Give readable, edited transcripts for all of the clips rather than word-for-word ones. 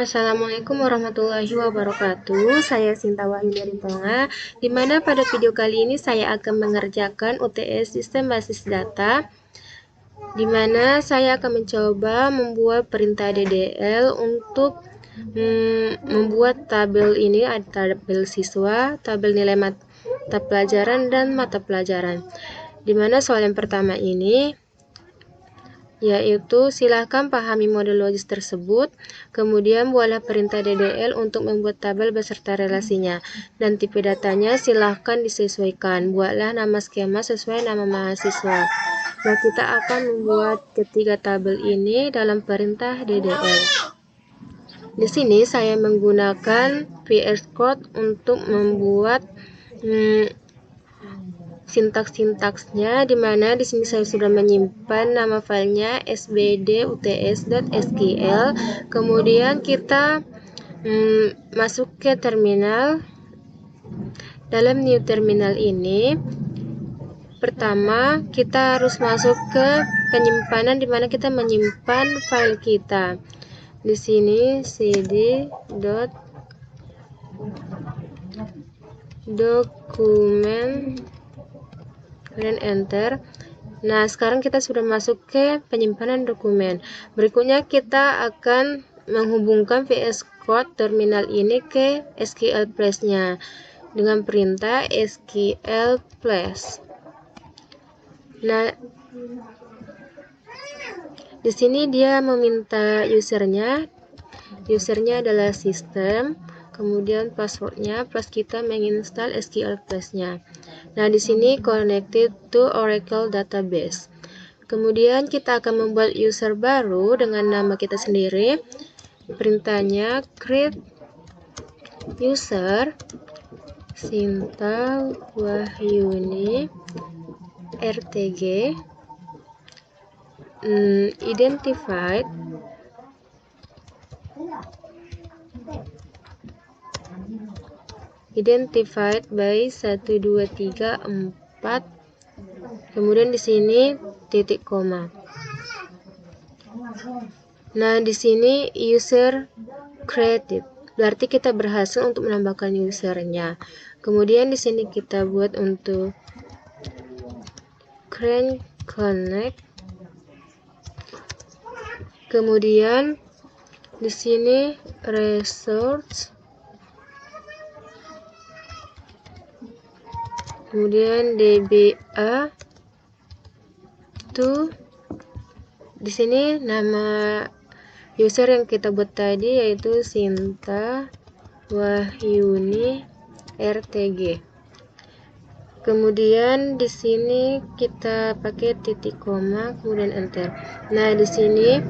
Assalamualaikum warahmatullahi wabarakatuh. Saya Sinta Wahyu dari Tonga, di mana pada video kali ini saya akan mengerjakan UTS Sistem Basis Data, di mana saya akan mencoba membuat perintah DDL untuk membuat tabel ini, ada tabel siswa, tabel nilai mata pelajaran, dan mata pelajaran. Di mana soal yang pertama ini yaitu silahkan pahami model logis tersebut, kemudian buatlah perintah DDL untuk membuat tabel beserta relasinya, dan tipe datanya silahkan disesuaikan. Buatlah nama skema sesuai nama mahasiswa. Nah, kita akan membuat ketiga tabel ini dalam perintah DDL. Di sini saya menggunakan VS Code untuk membuat sintaks-sintaksnya, di mana di sini saya sudah menyimpan nama filenya sbduts.sql. Kemudian kita masuk ke terminal. Dalam new terminal ini, pertama kita harus masuk ke penyimpanan, di mana kita menyimpan file kita. Di sini cd.dokumen, kemudian enter. Nah, sekarang kita sudah masuk ke penyimpanan dokumen. Berikutnya kita akan menghubungkan VS Code terminal ini ke SQL Place-nya dengan perintah SQL Place. Nah, di sini dia meminta usernya. Usernya adalah sistem, kemudian passwordnya, plus kita menginstal SQL Place-nya. Nah, di sini connected to Oracle database. Kemudian kita akan membuat user baru dengan nama kita sendiri. Perintahnya create user Sinta Wahyuni RTG, identified by 1 2 3 4, kemudian di sini titik koma. Nah, di sini user created, berarti kita berhasil untuk menambahkan usernya. Kemudian di sini kita buat untuk connect. Kemudian di sini resource, kemudian DBA to, di sini nama user yang kita buat tadi yaitu Sinta Wahyuni RTG. Kemudian di sini kita pakai titik koma, kemudian enter. Nah, di sini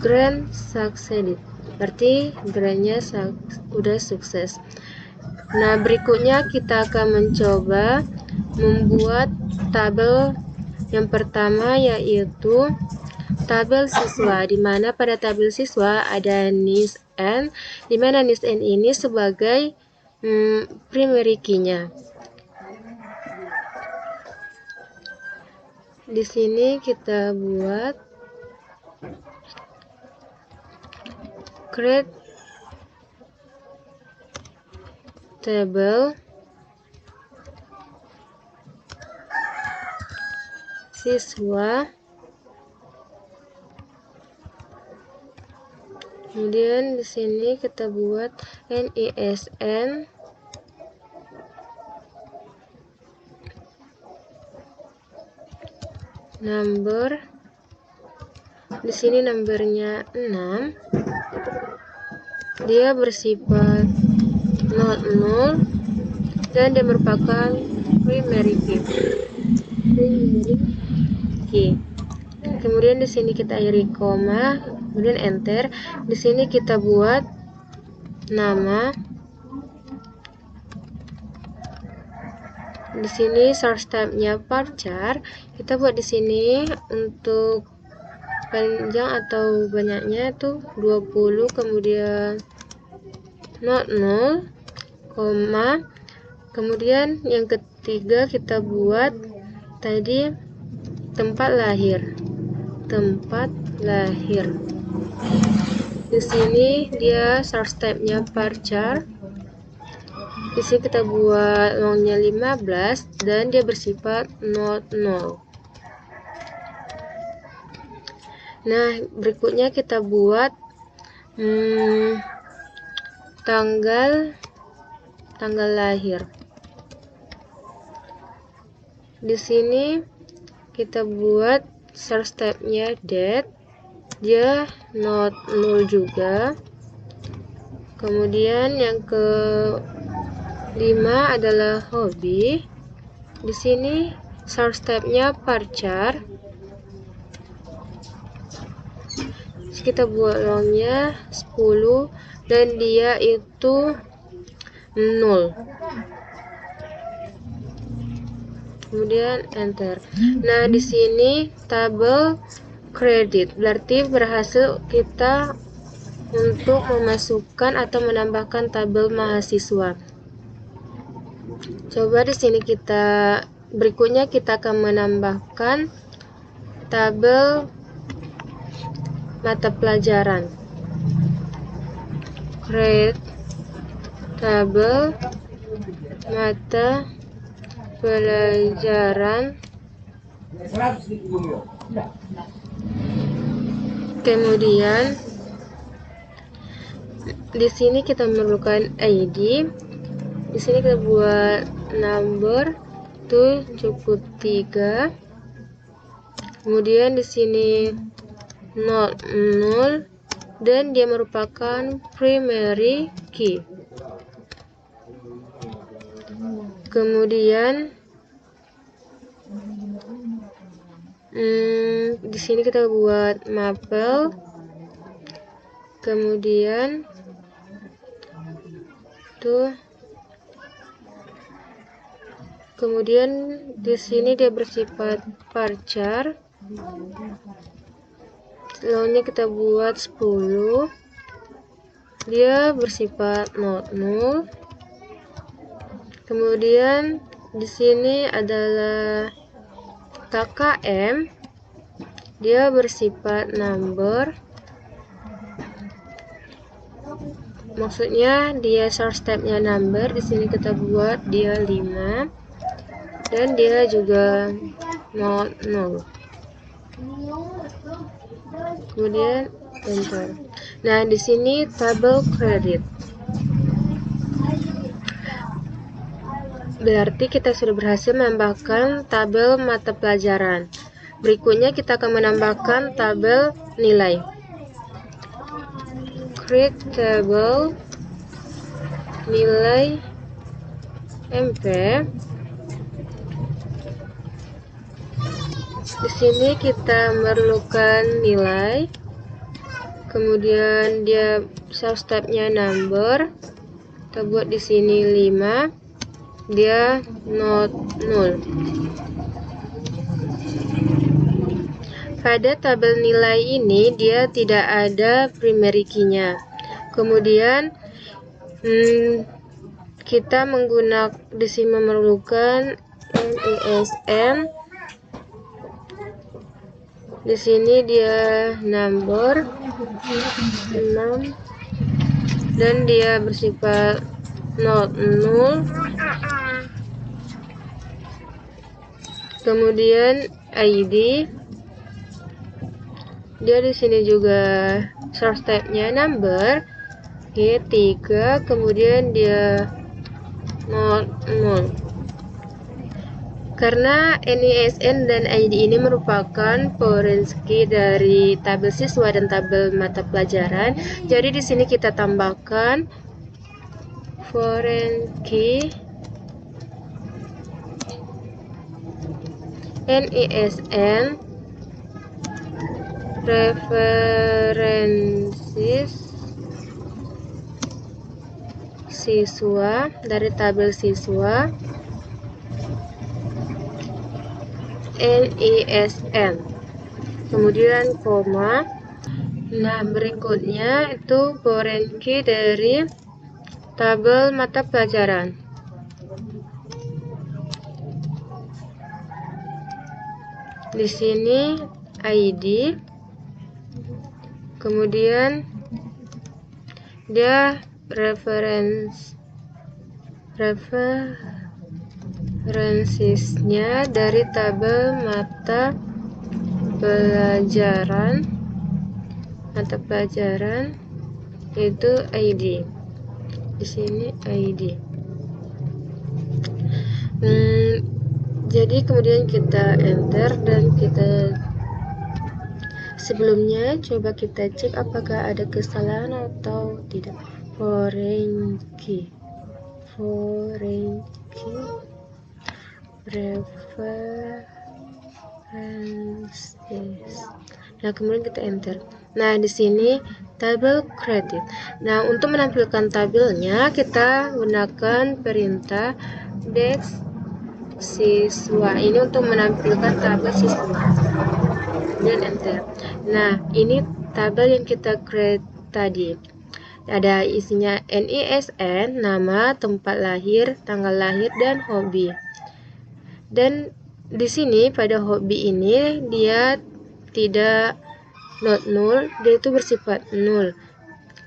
grant succeeded, berarti grantnya sudah sukses. Nah, berikutnya kita akan mencoba membuat tabel yang pertama, yaitu tabel siswa, di mana pada tabel siswa ada NISN, di mana NISN ini sebagai primary key-nya. Di sini kita buat create table siswa, kemudian di sini kita buat NISN number, di sini nomornya 6, dia bersifat not null, dan dia merupakan primary key. Kemudian di sini kita akhiri koma, kemudian enter. Di sini kita buat nama. Di sini source type-nya varchar. Kita buat di sini untuk panjang atau banyaknya itu 20, kemudian not null, koma. Kemudian yang ketiga kita buat tadi tempat lahir. Di sini dia source type-nya varchar. Di sini kita buat longnya 15 dan dia bersifat not null. Nah, berikutnya kita buat tanggal lahir. Di sini kita buat source type-nya date, dia not null juga. Kemudian yang ke-5 adalah hobi. Di sini source type-nya varchar. Kita buat longnya 10 dan dia itu null. Kemudian enter. Nah, di sini tabel kredit berarti berhasil kita untuk memasukkan atau menambahkan tabel mahasiswa. Coba di sini berikutnya kita akan menambahkan tabel mata pelajaran. Create tabel mata pelajaran. Kemudian di sini kita memerlukan ID. Di sini kita buat number itu cukup 3. Kemudian di sini not null dan dia merupakan primary key. Kemudian di sini kita buat mapel. Kemudian di sini dia bersifat varchar. Lawannya kita buat 10. Dia bersifat not null. Kemudian di sini adalah KKM. Dia bersifat number. Maksudnya dia source type-nya number. Di sini kita buat dia 5 dan dia juga not null. Kemudian enter. Nah, di sini tabel kredit. Berarti kita sudah berhasil menambahkan tabel mata pelajaran. Berikutnya kita akan menambahkan tabel nilai. Create table nilai MP. Di sini kita memerlukan nilai. Kemudian dia source type-nya number. Kita buat di sini 5. Dia not null. Pada tabel nilai ini dia tidak ada primary key-nya. Kemudian kita menggunakan di sini memerlukan NISN. Di sini dia number 6 dan dia bersifat not null. Kemudian ID. Dia di sini juga source type-nya number. Oke, 3. Kemudian dia not null. Karena NISN dan ID ini merupakan foreign key dari tabel siswa dan tabel mata pelajaran, jadi di sini kita tambahkan foreign key NISN references siswa dari tabel siswa NISN, kemudian koma. Nah, berikutnya itu foreign key dari tabel mata pelajaran. Di sini ID, kemudian dia referensinya dari tabel mata pelajaran yaitu ID. Di sini ID. Jadi kemudian kita enter dan kita sebelumnya coba kita cek apakah ada kesalahan atau tidak. Foreign key preferences. Nah, kemudian kita enter. Nah, di sini tabel credit. Nah, untuk menampilkan tabelnya kita gunakan perintah desk siswa. Ini untuk menampilkan tabel siswa. Dan enter. Nah, ini tabel yang kita create tadi. Ada isinya NISN, nama, tempat lahir, tanggal lahir, dan hobi. Dan di sini pada hobi ini dia tidak not null, dia itu bersifat nul.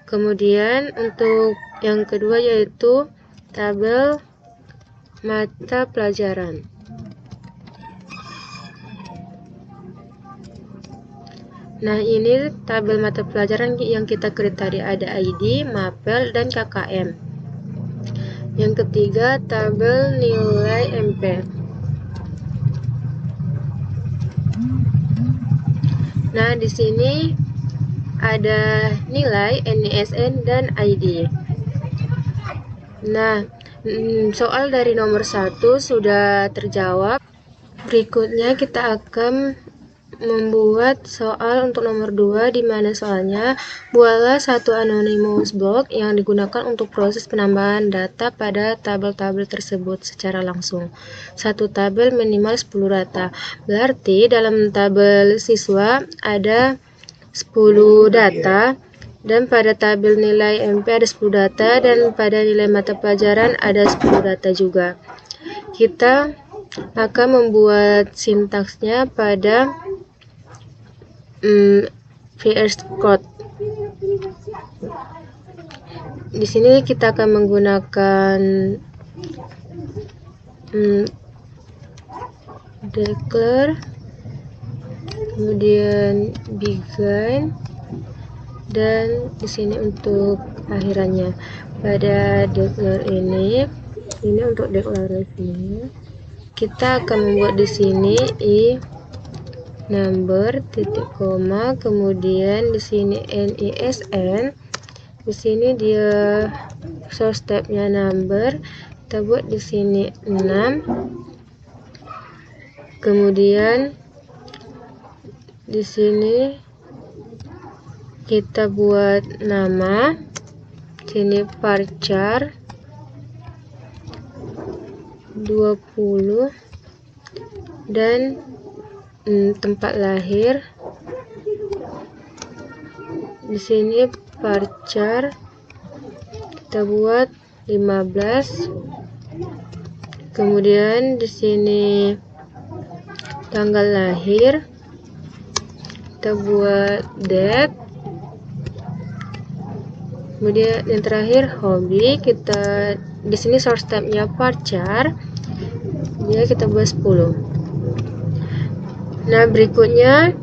Kemudian untuk yang kedua yaitu tabel mata pelajaran. Nah, ini tabel mata pelajaran yang kita create tadi, ada ID, mapel, dan KKM. Yang ketiga tabel nilai MP. Nah, di sini ada nilai, NISN, dan ID. Nah, soal dari nomor 1 sudah terjawab. Berikutnya kita akan membuat soal untuk nomor 2, di mana soalnya buatlah satu anonymous block yang digunakan untuk proses penambahan data pada tabel-tabel tersebut secara langsung. Satu tabel minimal 10 data. Berarti dalam tabel siswa ada 10 data, dan pada tabel nilai MP ada 10 data, dan pada nilai mata pelajaran ada 10 data juga. Kita akan membuat sintaksnya pada VS Code. Di sini kita akan menggunakan declare, kemudian begin, dan di sini untuk akhirannya. Pada declare ini untuk deklarasinya kita akan membuat di sini number titik koma, kemudian di sini NISN, di sini dia source tab-nya number, kita buat di sini 6, kemudian di sini kita buat nama, sini varchar 20, dan tempat lahir di sini varchar kita buat 15, kemudian di sini tanggal lahir kita buat date, kemudian yang terakhir hobi, kita di sini source tab-nya varchar, dia kita buat 10. Nah, berikutnya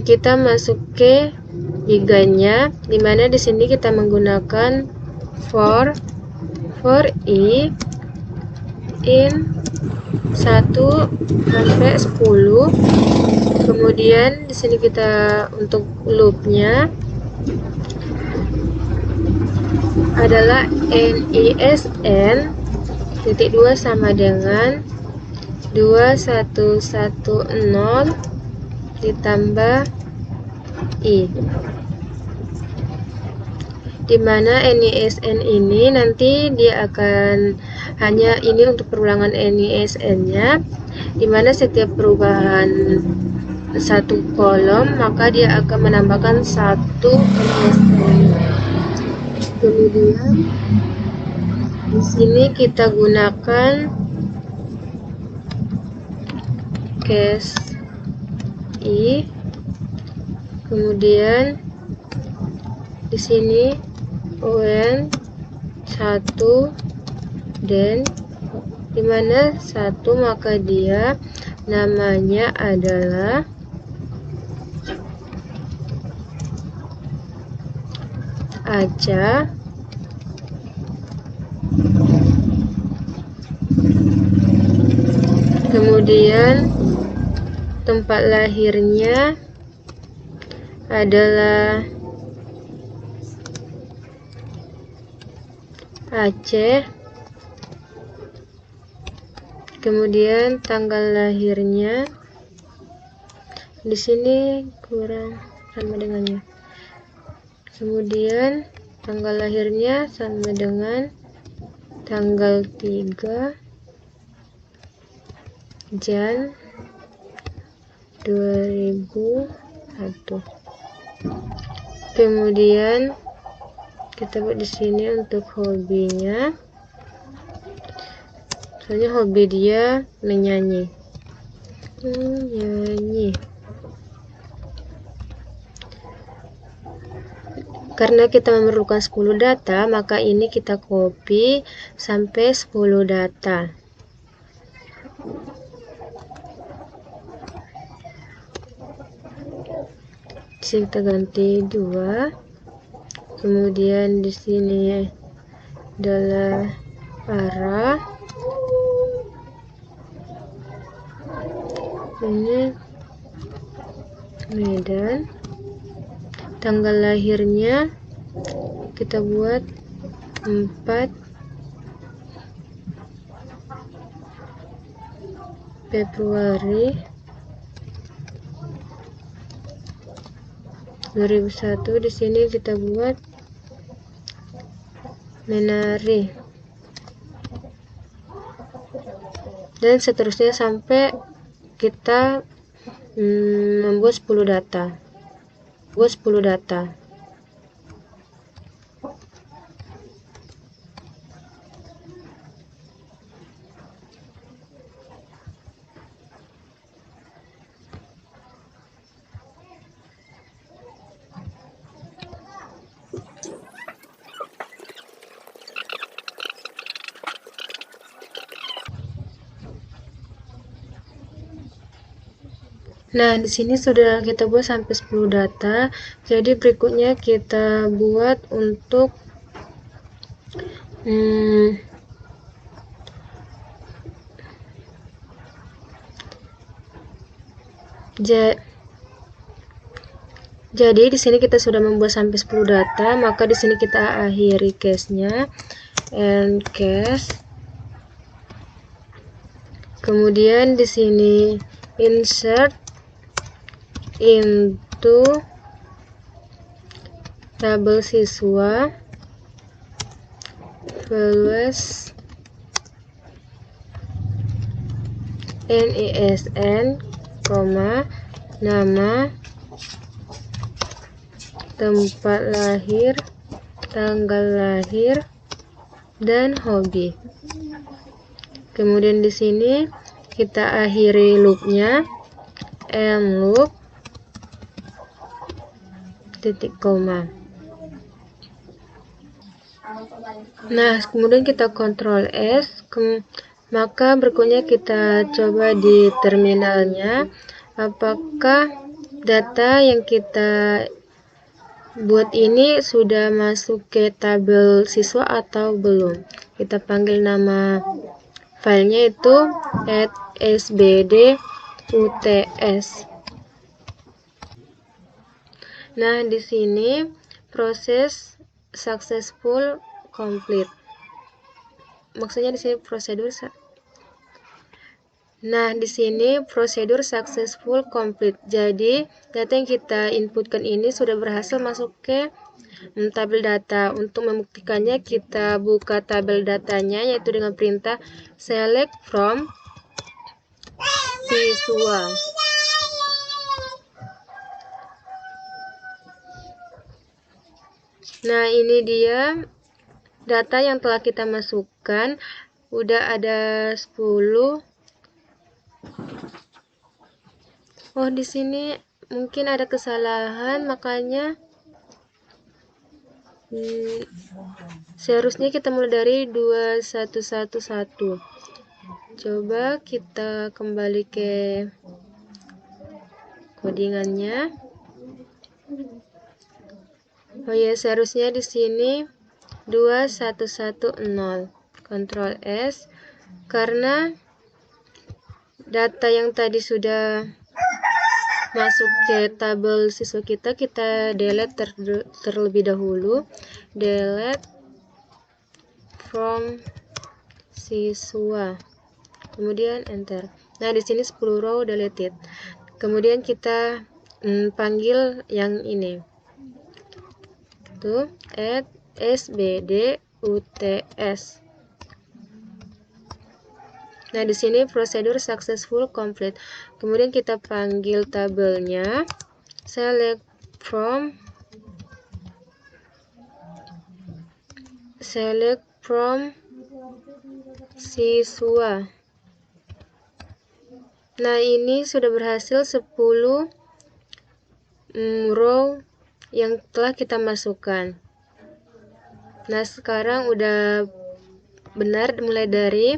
kita masuk ke begin-nya, dimana di sini kita menggunakan for i in 1 sampai 10. Kemudian di sini kita untuk loop-nya adalah NISN titik 2 sama dengan 2110 ditambah i, dimana NISN ini nanti dia akan hanya ini untuk perulangan NISN nya, dimana setiap perubahan satu kolom maka dia akan menambahkan satu NISN. Kemudian di sini kita gunakan case i, kemudian di sini UN 1 dan dimana 1 maka dia namanya adalah Aca. Kemudian tempat lahirnya adalah Aceh. Kemudian tanggal lahirnya di sini kurang sama dengannya. Kemudian tanggal lahirnya sama dengan tanggal 3 Jan 2001. Kemudian kita buat di sini untuk hobinya. Soalnya hobi dia menyanyi. Karena kita memerlukan 10 data, maka ini kita copy sampai 10 data. Di sini kita ganti 2. Kemudian di sini adalah arah. Ini Medan. Tanggal lahirnya kita buat 4 Februari 2001. Di sini kita buat Menari. Dan seterusnya sampai kita membuat 10 data. Nah, di sini sudah kita buat sampai 10 data. Jadi berikutnya kita buat untuk jadi di sini kita sudah membuat sampai 10 data, maka di sini kita akhiri case-nya, and case. Kemudian di sini insert into tabel siswa values NISN, nama, tempat lahir, tanggal lahir, dan hobi. Kemudian di sini kita akhiri loopnya, and loop titik koma. Nah, kemudian kita Ctrl S, maka berikutnya kita coba di terminalnya apakah data yang kita buat ini sudah masuk ke tabel siswa atau belum. Kita panggil nama filenya itu @sbd_uts. Nah, di sini proses successful complete. Maksudnya di sini prosedur. Nah, di sini prosedur successful complete. Jadi, data yang kita inputkan ini sudah berhasil masuk ke tabel data. Untuk membuktikannya, kita buka tabel datanya yaitu dengan perintah select from siswa. Nah, ini dia data yang telah kita masukkan. Udah ada 10. Oh, di sini mungkin ada kesalahan, makanya Seharusnya kita mulai dari 2111. Coba kita kembali ke codingannya. Oh ya, seharusnya di sini 2110. Ctrl S. Karena data yang tadi sudah masuk ke tabel siswa kita delete terlebih dahulu. Delete from siswa. Kemudian enter. Nah, di sini 10 row deleted. Kemudian kita panggil yang ini. Tuh, add sbduts. Nah, di sini prosedur successful complete. Kemudian kita panggil tabelnya. Select from siswa. Nah, ini sudah berhasil 10 row yang telah kita masukkan. Nah, sekarang udah benar mulai dari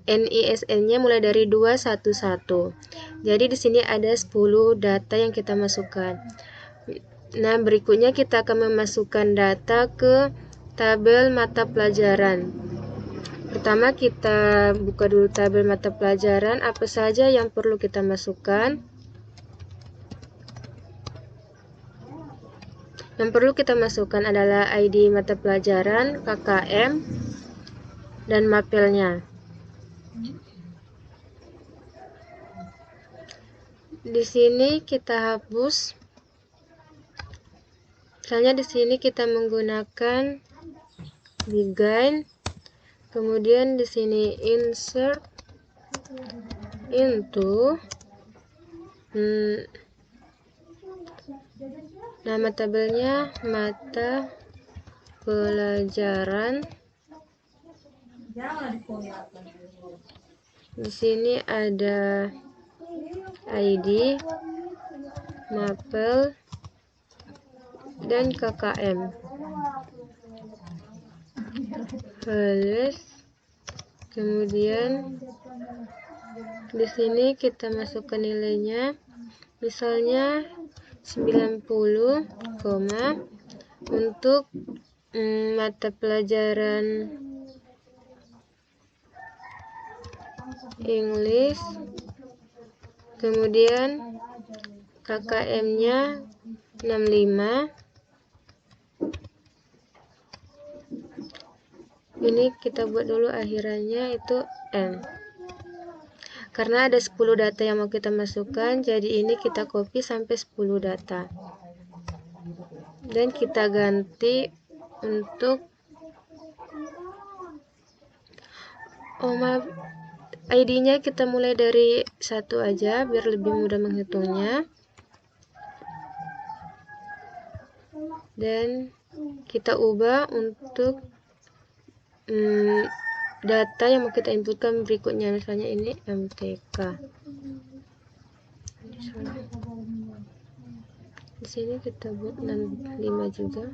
NISN-nya mulai dari 211. Jadi di sini ada 10 data yang kita masukkan. Nah, berikutnya kita akan memasukkan data ke tabel mata pelajaran. Pertama, kita buka dulu tabel mata pelajaran, apa saja yang perlu kita masukkan. Yang perlu kita masukkan adalah ID mata pelajaran, KKM, dan mapelnya. Di sini kita hapus. Misalnya di sini kita menggunakan begin. Kemudian di sini insert into nama tabelnya mata pelajaran. Di sini ada ID, mapel, dan KKM. Plus, kemudian di sini kita masukkan nilainya, misalnya 90, untuk mata pelajaran English, kemudian KKM-nya 65. Ini kita buat dulu akhirannya itu N. Karena ada 10 data yang mau kita masukkan, jadi ini kita copy sampai 10 data. Dan kita ganti untuk ID-nya kita mulai dari 1 aja biar lebih mudah menghitungnya. Dan kita ubah untuk data yang mau kita inputkan berikutnya, misalnya ini MTK. Di sini kita buat 65 juga.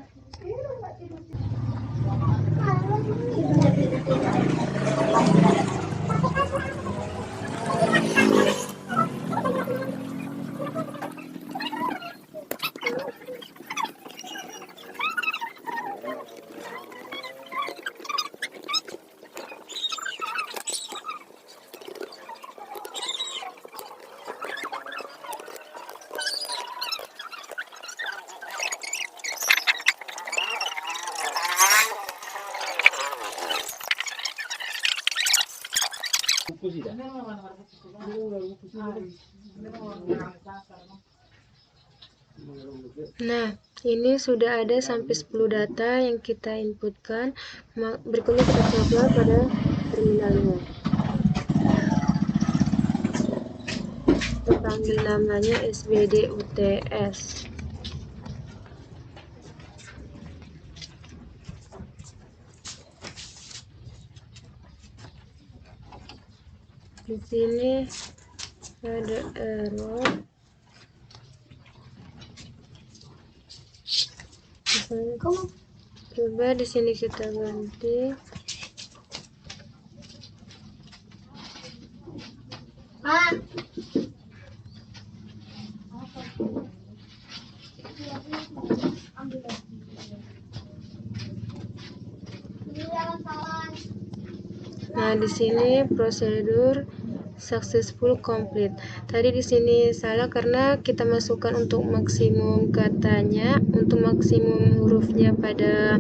Nah, ini sudah ada sampai 10 data yang kita inputkan. Berikutnya kita coba pada terminalnya. Kita panggil namanya sbduts. Di sini ada error. Coba di sini kita ganti. Nah, di sini prosedur successful complete. Tadi di sini salah karena kita masukkan untuk maksimum katanya, untuk maksimum hurufnya pada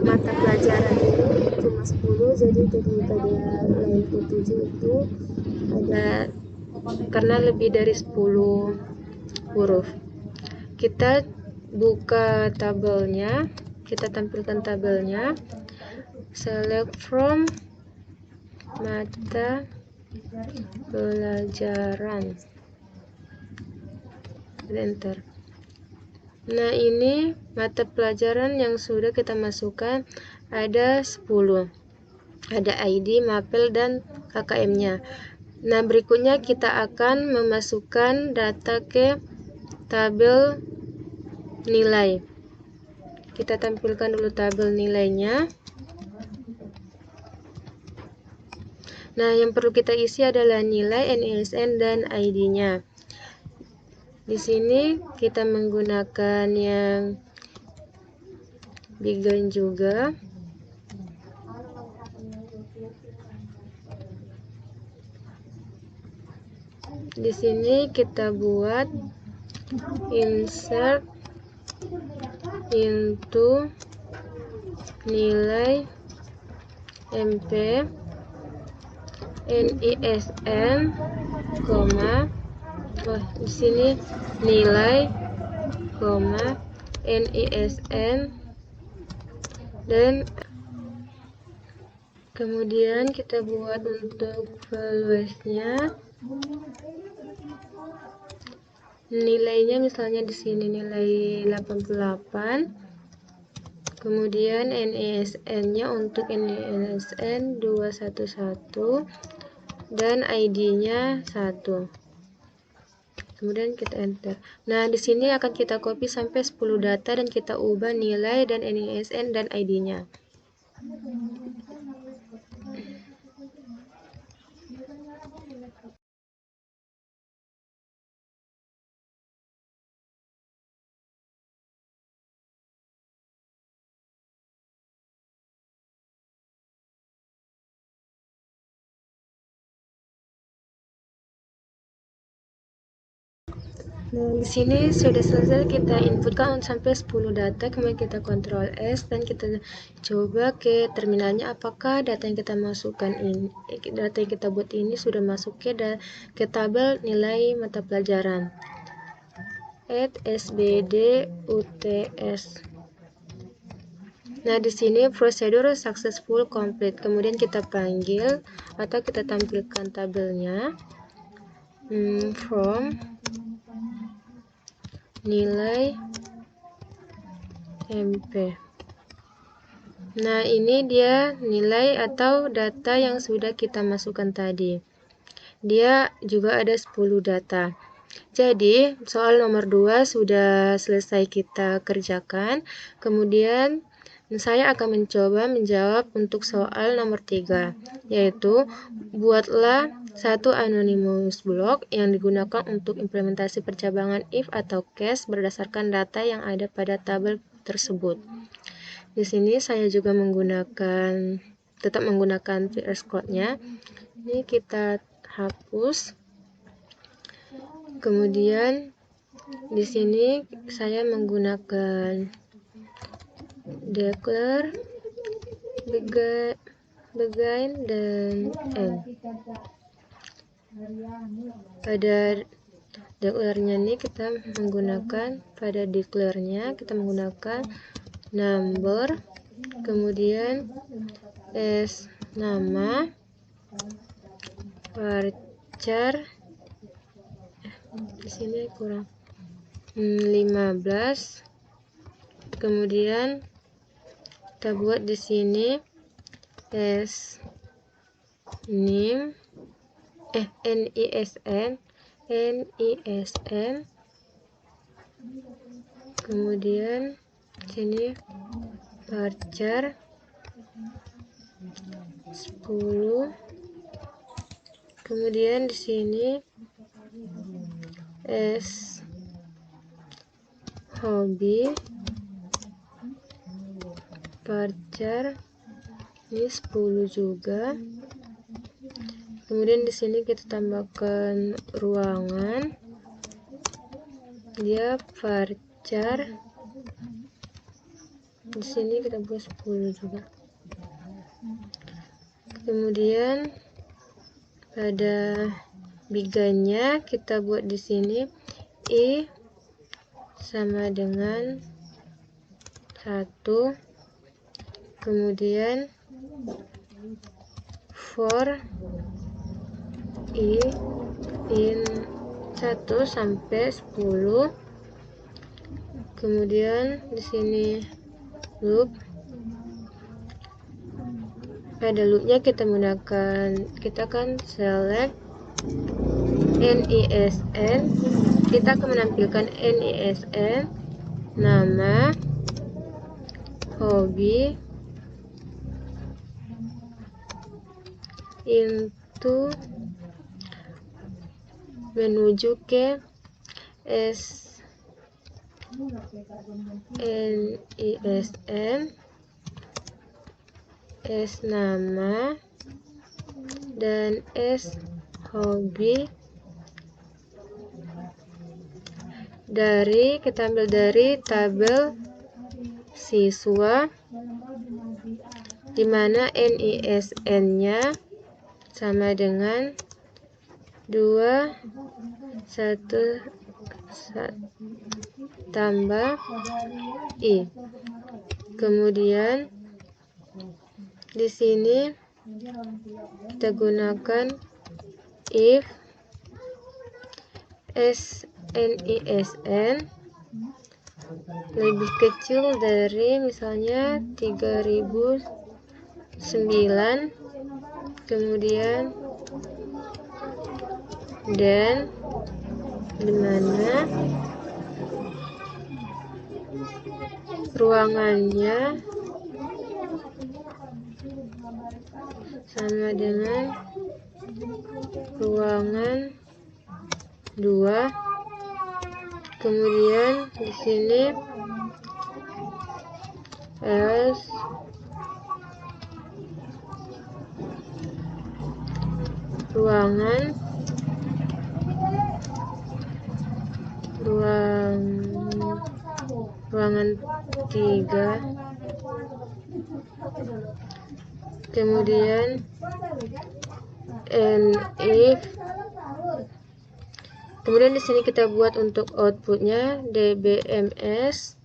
mata pelajaran ini cuma 10, jadi pada lain ke-7 itu ada karena lebih dari 10 huruf. Kita buka tabelnya, kita tampilkan tabelnya. Select from mata pelajaran, enter. Nah, ini mata pelajaran yang sudah kita masukkan ada 10. Ada ID, mapel, dan KKM-nya. Nah, berikutnya kita akan memasukkan data ke tabel nilai. Kita tampilkan dulu tabel nilainya. Nah, yang perlu kita isi adalah nilai, NISN, dan ID-nya. Di sini kita menggunakan yang Biggen juga. Di sini kita buat insert into nilai MP NISN, di sini nilai, NISN, dan kemudian kita buat untuk valuesnya, nilainya misalnya di sini nilai 88, kemudian NISN-nya untuk NISN 211 dan ID-nya 1. Kemudian kita enter. Nah, di sini akan kita copy sampai 10 data dan kita ubah nilai dan NISN dan ID-nya. Nah, di sini sudah selesai, kita inputkan sampai 10 data, kemudian kita Ctrl S dan kita coba ke terminalnya apakah data yang kita masukkan ini, data yang kita buat ini sudah masuk ke tabel nilai mata pelajaran. Add SBD UTS. Nah, di sini prosedur successful complete. Kemudian kita panggil atau kita tampilkan tabelnya from nilai MP. Nah, ini dia nilai atau data yang sudah kita masukkan tadi. Dia juga ada 10 data. Jadi, soal nomor 2 sudah selesai kita kerjakan. Kemudian saya akan mencoba menjawab untuk soal nomor 3, yaitu buatlah satu anonymous block yang digunakan untuk implementasi percabangan if atau case berdasarkan data yang ada pada tabel tersebut. Di sini saya juga tetap menggunakan VS Code-nya. Ini kita hapus. Kemudian di sini saya menggunakan declare, begin, dan end. Pada declare-nya ini kita menggunakan kita menggunakan number, kemudian s nama, varchar, di sini kurang 15, kemudian kita buat di sini s name NISN, kemudian Sini varchar 10. Kemudian di sini s hobi varchar ini 10 juga. Kemudian di sini kita tambahkan ruangan, dia varchar, di sini kita buat 10 juga. Kemudian pada biganya kita buat di sini i sama dengan 1. Kemudian for i in 1 sampai 10. Kemudian di sini loop. Pada loopnya kita akan select NISN. Kita akan menampilkan NISN, nama, hobi, into menuju ke NISN, S nama, dan S hobi. Kita ambil dari tabel siswa, di mana NISN-nya sama dengan 2 1 tambah i. Kemudian di sini kita gunakan if NISN lebih kecil dari misalnya 3009, kemudian dan dimana ruangannya sama dengan ruangan 2. Kemudian di sini else ruangan 3. Kemudian and if. Kemudian di sini kita buat untuk outputnya dbms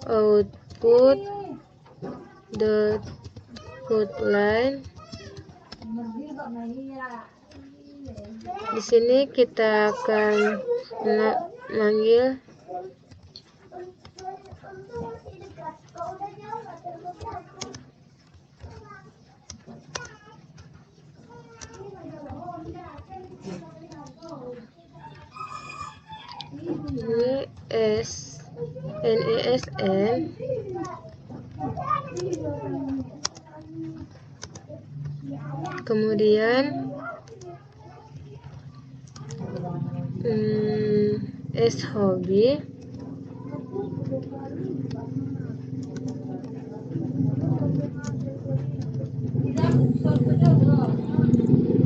output dot put line. Di sini kita akan manggil ini NISN. Kemudian S hobi.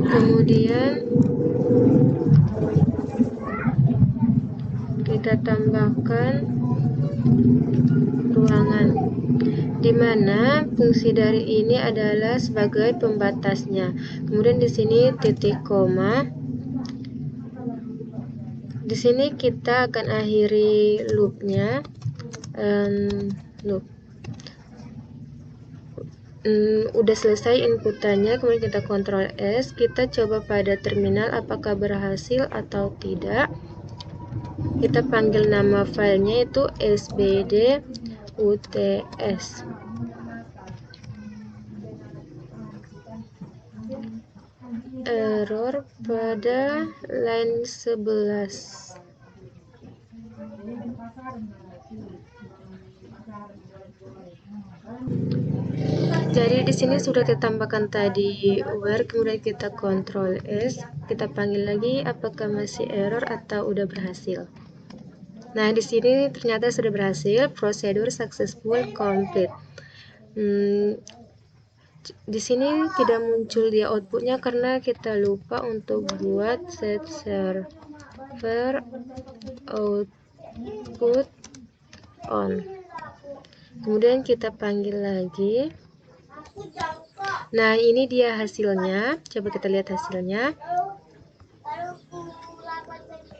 Kemudian kita tambahkan ruangan, di mana fungsi dari ini adalah sebagai pembatasnya. Kemudian di sini titik koma. Di sini kita akan akhiri loopnya. Loop. Udah selesai inputannya, kemudian kita Ctrl S, kita coba pada terminal apakah berhasil atau tidak. Kita panggil nama filenya itu sbd.uts. Error pada line 11. Jadi di sini sudah kita tambahkan tadi where, kemudian kita Ctrl S, kita panggil lagi apakah masih error atau udah berhasil. Nah, di sini ternyata sudah berhasil, prosedur successful complete. Di sini tidak muncul dia outputnya karena kita lupa untuk buat set server output on. Kemudian kita panggil lagi. Nah, ini dia hasilnya. Coba kita lihat hasilnya.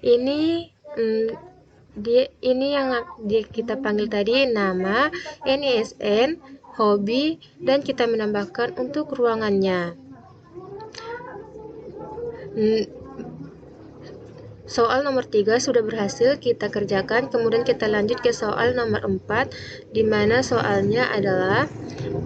Ini yang kita panggil tadi nama, NISN, hobi, dan kita menambahkan untuk ruangannya. Soal nomor 3 sudah berhasil kita kerjakan. Kemudian kita lanjut ke soal nomor 4, di mana soalnya adalah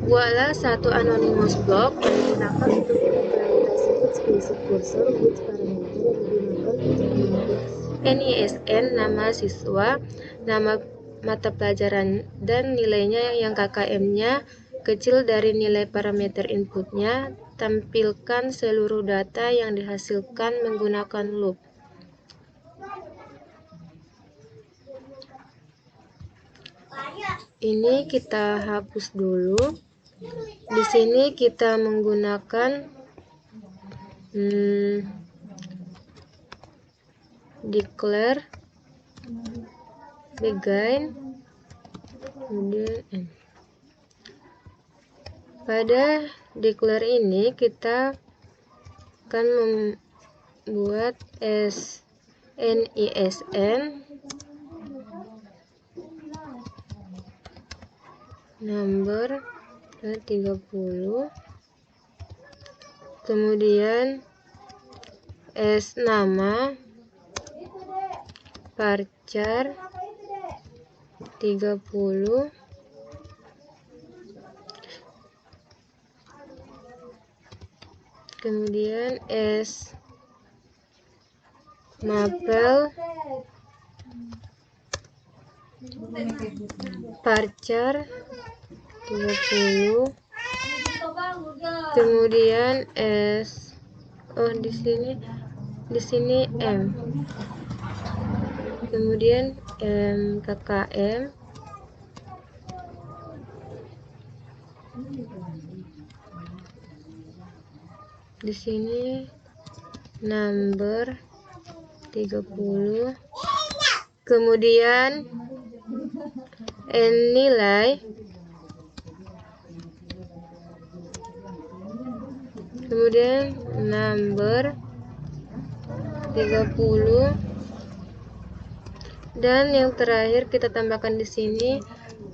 buatlah satu anonymous block yang digunakan untuk mengimplementasikan spesifik kursor which parameter yang digunakan untuk input NISN, nama siswa, nama mata pelajaran, dan nilainya yang KKM-nya kecil dari nilai parameter inputnya. Tampilkan seluruh data yang dihasilkan menggunakan loop. Ini kita hapus dulu. Di sini kita menggunakan declare begin, kemudian end. Pada declare ini kita akan membuat NISN number 30, kemudian nama varchar 30, kemudian mapel varchar 30, kemudian di sini M, kemudian KKM, di sini number 30, kemudian nilai, kemudian number 30, dan yang terakhir kita tambahkan di sini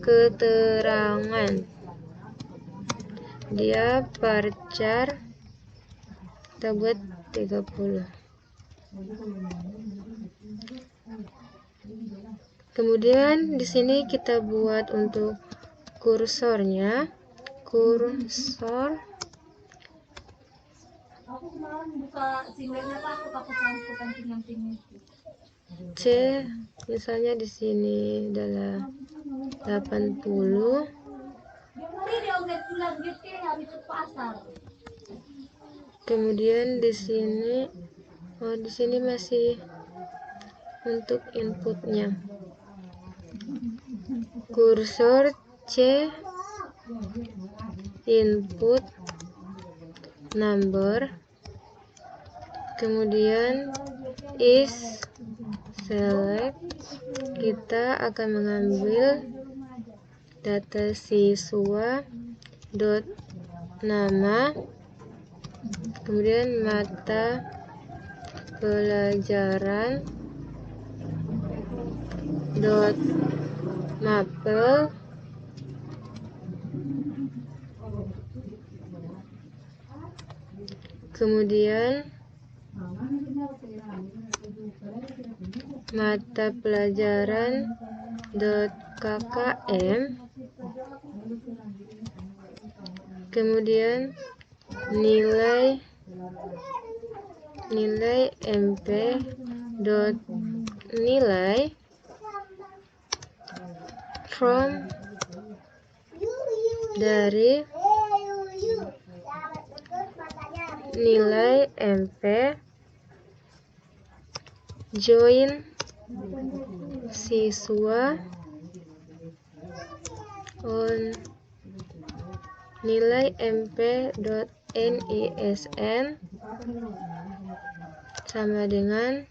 keterangan. Dia varchar, kita buat 30. Kemudian di sini kita buat untuk kursornya, kursor C, misalnya di sini adalah 80. Kemudian di sini di sini masih untuk inputnya. Kursor C, input number, kemudian is select, kita akan mengambil data siswa dot nama, kemudian mata pelajaran dot mapel, kemudian mata pelajaran dot KKM, kemudian nilai MP dot nilai from dari nilai MP join siswa on nilai mp.nisn sama dengan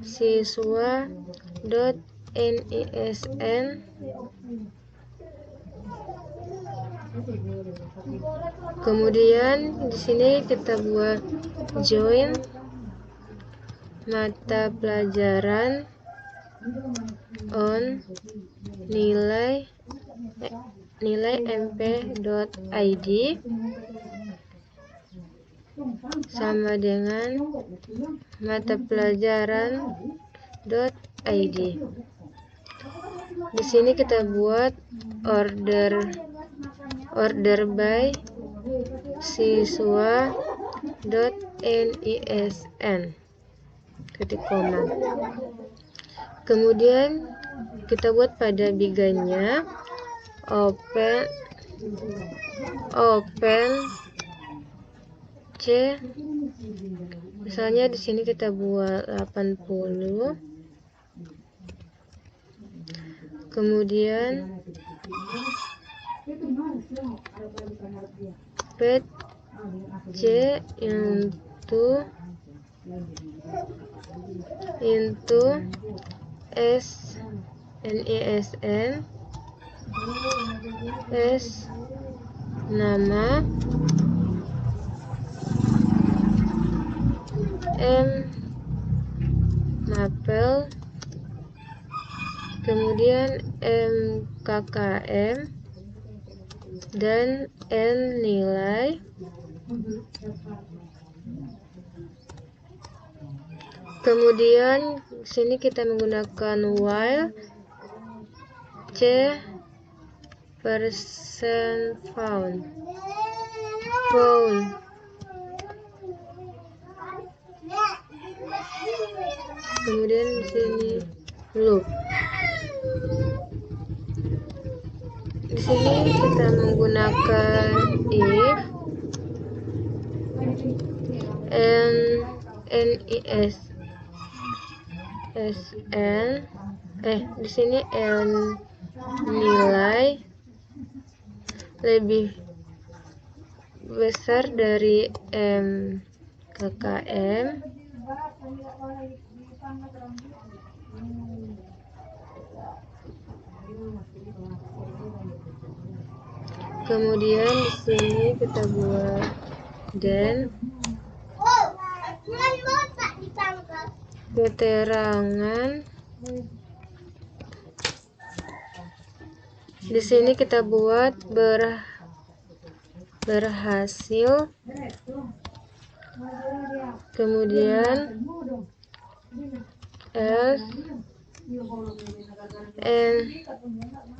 siswa.nisn kemudian di sini kita buat join mata pelajaran on nilai mp.id sama dengan mata pelajaran .id. Di sini kita buat order by siswa .nisn ketik koma. Kemudian kita buat pada biganya open C, misalnya di sini kita buat 80, kemudian pet C into s nisn s nama m mapel kemudian mkkm dan n nilai. Kemudian sini kita menggunakan while c percent found. Kemudian di sini loop. Di sini kita menggunakan if di sini n nilai lebih besar dari mkkm kemudian di sini kita buat dan keterangan. Di sini kita buat berhasil, kemudian else,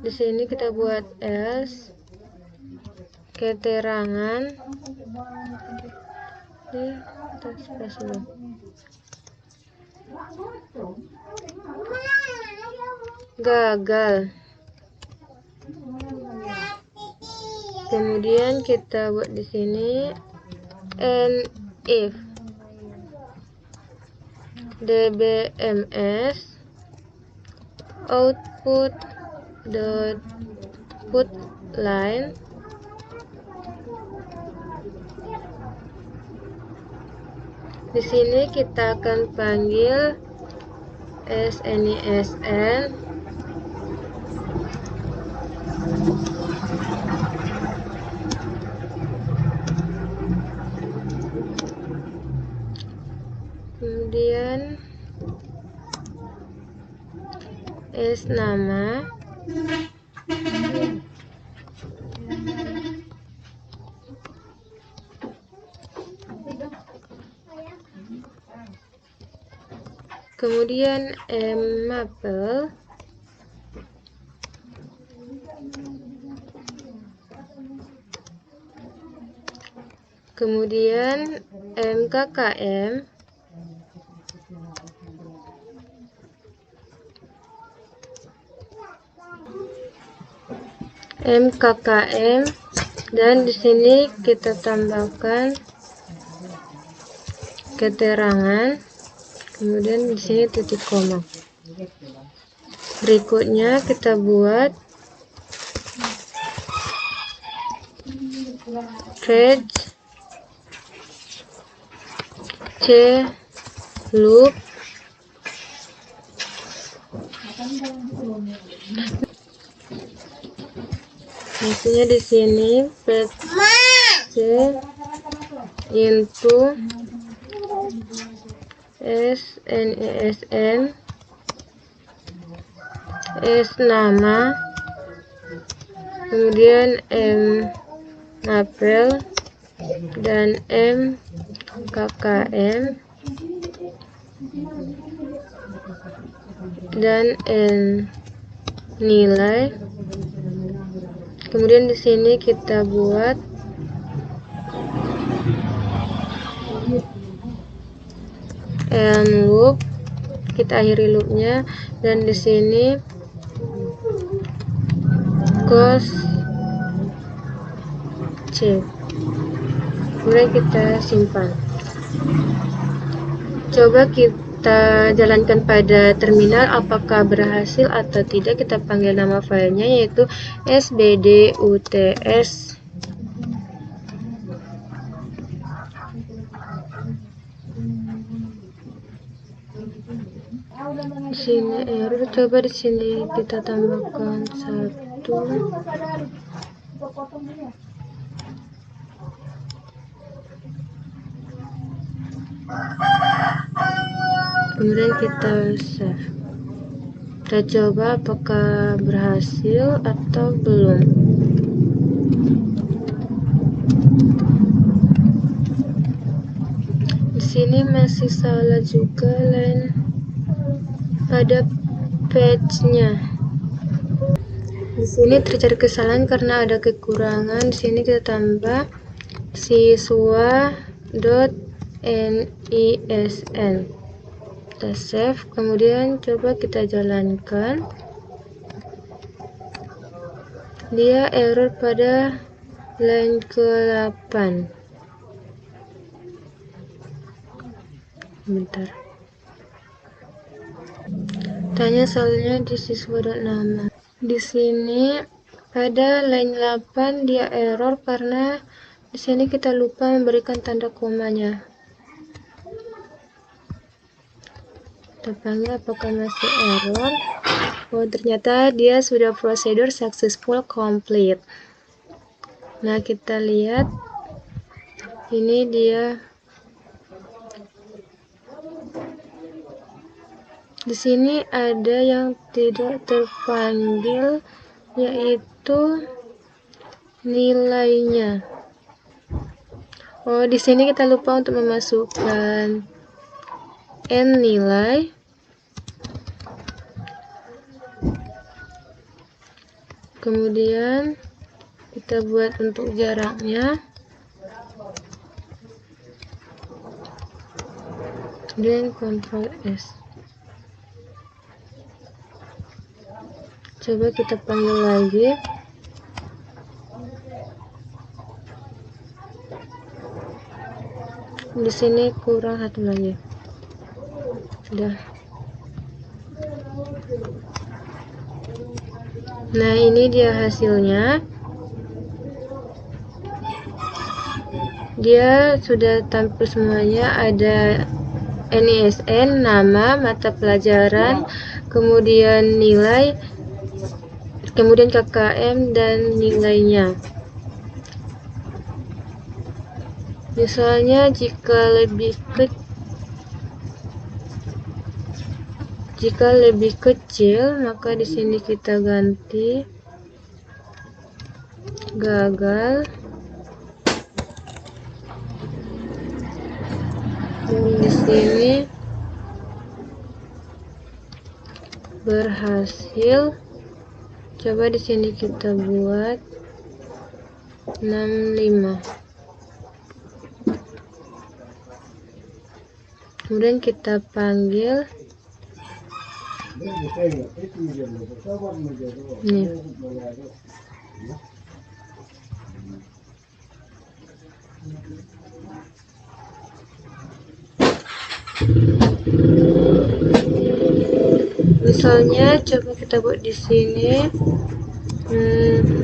di sini kita buat else keterangan gagal. Kemudian kita buat di sini and if dbms output dot put line di sini kita akan panggil snisn kemudian s nama kemudian mapel kemudian mkkm MKKM, dan di sini kita tambahkan keterangan, kemudian di sini titik koma. Berikutnya kita buat page C loop. Maksudnya di sini page C into SNESN S nama, kemudian M April, dan M KKM, dan N nilai. Kemudian di sini kita buat N loop, kita akhiri loopnya, dan di sini cos C. Kemudian kita simpan. Coba kita jalankan pada terminal, apakah berhasil atau tidak. Kita panggil nama filenya yaitu sbduts. Di sini error, coba di sini kita tambahkan 1. Kemudian kita save. Kita coba apakah berhasil atau belum. Di sini masih salah juga line pada page-nya. Di sini terjadi kesalahan karena ada kekurangan. Di sini kita tambah siswa.nisn. Kita save, kemudian coba kita jalankan. Dia error pada line ke-8. Bentar. Tanya soalnya di siswa.nama. Di sini pada line 8 dia error karena di sini kita lupa memberikan tanda komanya. Kita panggil apakah masih error. Oh, ternyata dia sudah prosedur successful complete. Nah, kita lihat ini dia. Di sini ada yang tidak terpanggil, yaitu nilainya. Oh, di sini kita lupa untuk memasukkan N nilai. Kemudian kita buat untuk jaraknya. Dan Ctrl S. Coba kita panggil lagi. Di sini kurang satu lagi. Sudah. Nah, ini dia hasilnya. Dia sudah tampil semuanya, ada NISN, nama, mata pelajaran, kemudian nilai, kemudian KKM dan nilainya. Misalnya jika lebih kecil, maka di sini kita ganti gagal. Dan di sini berhasil. Coba di sini kita buat 65. Kemudian kita panggil. Nih. Misalnya coba kita buat di sini,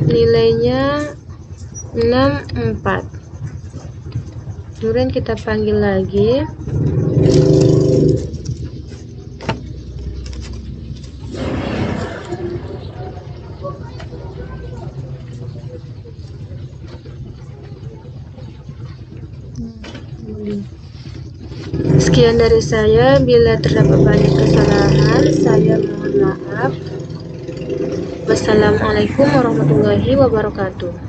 nilainya 64. Kemudian kita panggil lagi. Sekian dari saya. Bila terdapat banyak kesalahan, saya mohon maaf. Wassalamualaikum warahmatullahi wabarakatuh.